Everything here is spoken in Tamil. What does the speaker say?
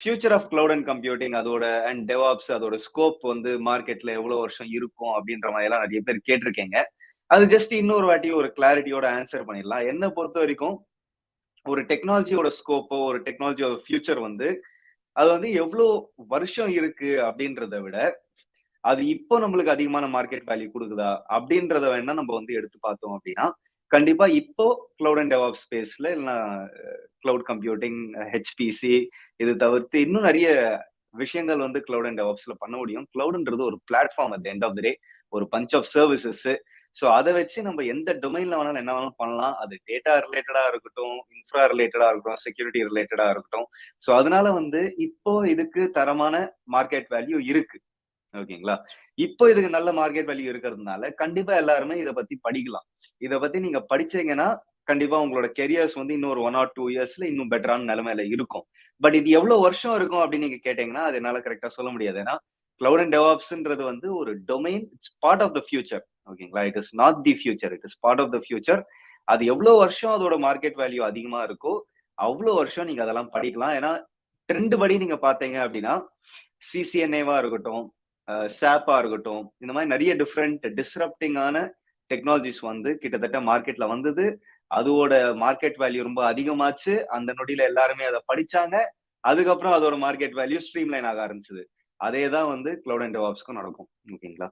Future of cloud and computing அதோட அண்ட் டெவாப்ஸ் அதோட ஸ்கோப் வந்து மார்க்கெட்ல எவ்வளவு வருஷம் இருக்கும் அப்படின்ற மாதிரி எல்லாம் நிறைய பேர் கேட்டிருக்கீங்க. அது ஜஸ்ட் இன்னொரு வாட்டி ஒரு கிளாரிட்டியோட ஆன்சர் பண்ணிடலாம். என்ன பொறுத்த வரைக்கும் ஒரு டெக்னாலஜியோட ஸ்கோப்போ ஒரு டெக்னாலஜியோட ஃபியூச்சர் வந்து அது வந்து எவ்வளவு வருஷம் இருக்கு அப்படின்றத விட அது இப்போ நம்மளுக்கு அதிகமான மார்க்கெட் வேல்யூ கொடுக்குதா அப்படின்றத வேணா நம்ம வந்து எடுத்து பார்த்தோம் அப்படின்னா கண்டிப்பா இப்போ கிளவுட் அண்ட் டெவாப் ஸ்பேஸ்ல இல்லைன்னா கிளவுட் கம்ப்யூட்டிங், ஹெச்பிசி இது தவிர்த்து இன்னும் நிறைய விஷயங்கள் வந்து கிளவுட் அண்ட் டெவாப்ஸ்ல பண்ண முடியும். கிளவுட்ன்றது ஒரு platform at end of the day, ஒரு பஞ்ச் ஆஃப் சர்வீசஸ். ஸோ அதை வச்சு நம்ம எந்த டொமைன்ல வேணாலும் என்ன வேணாலும் பண்ணலாம். அது டேட்டா ரிலேட்டடா இருக்கட்டும், இன்ஃப்ரா ரிலேட்டடா இருக்கட்டும், செக்யூரிட்டி ரிலேட்டடா இருக்கட்டும். ஸோ அதனால வந்து இப்போ இதுக்கு தரமான மார்க்கெட் வேல்யூ இருக்கு. ஓகேங்களா? இப்போ இதுக்கு நல்ல மார்க்கெட் வேல்யூ இருக்கிறதுனால கண்டிப்பா எல்லாருமே இதை பத்தி படிக்கலாம். இதை பத்தி நீங்க படிச்சீங்கன்னா கண்டிப்பா உங்களோட கெரியர்ஸ் வந்து இன்னும் ஒரு 1 or 2 இயர்ஸ்ல இன்னும் பெட்டரான நிலைமையில இருக்கும். பட் இது எவ்வளவு வருஷம் இருக்கும் அப்படின்னு நீங்க கேட்டீங்கன்னா அது என்னால கரெக்டா சொல்ல முடியாது. ஏன்னா கிளவுட் அண்ட் டெவாப்ஸ்ன்றது வந்து ஒரு domain, it's part of the future. ஓகேங்களா? It is not the future, it is part of the future. அது எவ்வளவு வருஷம் அதோட மார்க்கெட் வேல்யூ அதிகமா இருக்கோ அவ்வளவு வருஷம் நீங்க அதெல்லாம் படிக்கலாம். ஏன்னா ட்ரெண்ட் படி நீங்க பாத்தீங்க அப்படின்னா சிசிஎன்ஏவா இருக்கட்டும், சாப்பா இருக்கட்டும், இந்த மாதிரி நிறைய டிஃப்ரெண்ட் டிஸ்ரப்டிங்கான டெக்னாலஜிஸ் வந்து கிட்டத்தட்ட மார்க்கெட்ல வந்தது. அதோட மார்க்கெட் வேல்யூ ரொம்ப அதிகமாச்சு. அந்த நொடியில எல்லாருமே அதை படிச்சாங்க. அதுக்கப்புறம் அதோட மார்க்கெட் வேல்யூ ஸ்ட்ரீம் லைன் ஆக ஆரம்பிச்சது. அதே தான் வந்து கிளவுட் அண்ட் டெவாப்ஸ்க்கும் நடக்கும். ஓகேங்களா?